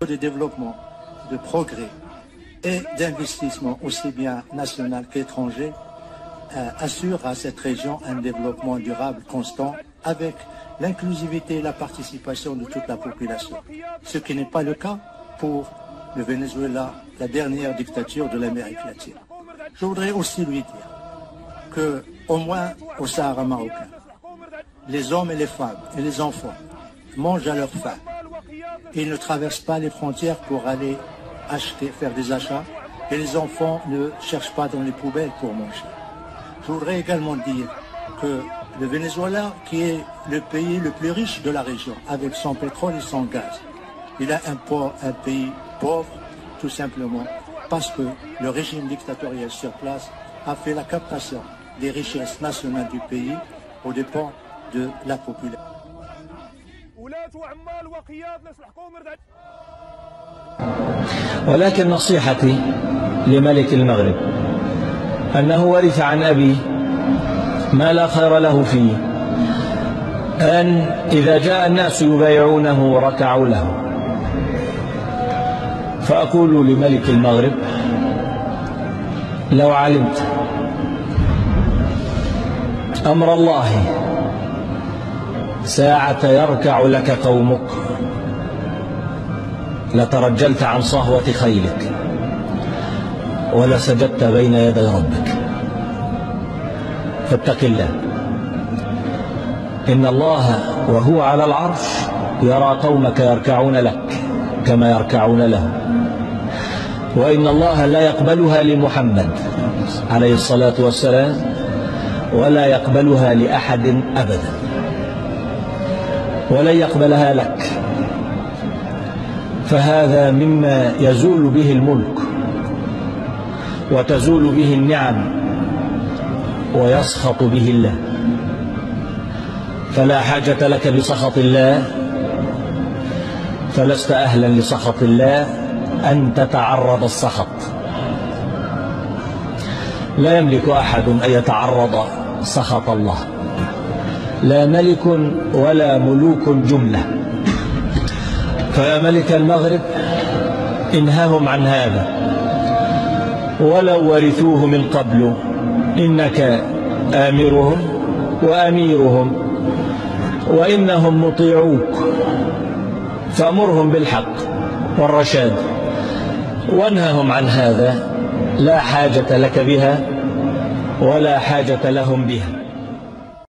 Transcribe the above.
de développement, de progrès et d'investissement aussi bien national qu'étranger assure à cette région un développement durable constant avec l'inclusivité et la participation de toute la population. Ce qui n'est pas le cas pour le Venezuela, la dernière dictature de l'Amérique latine. Je voudrais aussi lui dire que, au moins au Sahara marocain, les hommes et les femmes et les enfants mangent à leur faim. Ils ne traversent pas les frontières pour aller acheter, faire des achats, et les enfants ne cherchent pas dans les poubelles pour manger. Je voudrais également dire que le Venezuela, qui est le pays le plus riche de la région, avec son pétrole et son gaz, il a un pays pauvre, tout simplement, parce que le régime dictatorial sur place a fait la captation des richesses nationales du pays aux dépens de la population. ولكن نصيحتي لملك المغرب أنه ورث عن أبيه ما لا خير له فيه، أن إذا جاء الناس يبايعونه ركعوا له. فأقول لملك المغرب: لو علمت أمر الله ساعة يركع لك قومك لترجلت عن صهوة خيلك ولسجدت بين يدي ربك. فاتق الله، إن الله وهو على العرش يرى قومك يركعون لك كما يركعون له، وإن الله لا يقبلها لمحمد عليه الصلاة والسلام ولا يقبلها لأحد أبدا، ولن يقبلها لك. فهذا مما يزول به الملك وتزول به النعم ويسخط به الله، فلا حاجة لك بسخط الله، فلست أهلا لسخط الله أن تتعرض السخط. لا يملك أحد أن يتعرض سخط الله، لا ملك ولا ملوك جملة. فيا ملك المغرب انههم عن هذا، ولو ورثوه من قبل، إنك آمرهم وأميرهم وإنهم مطيعوك، فأمرهم بالحق والرشاد وانههم عن هذا، لا حاجة لك بها ولا حاجة لهم بها.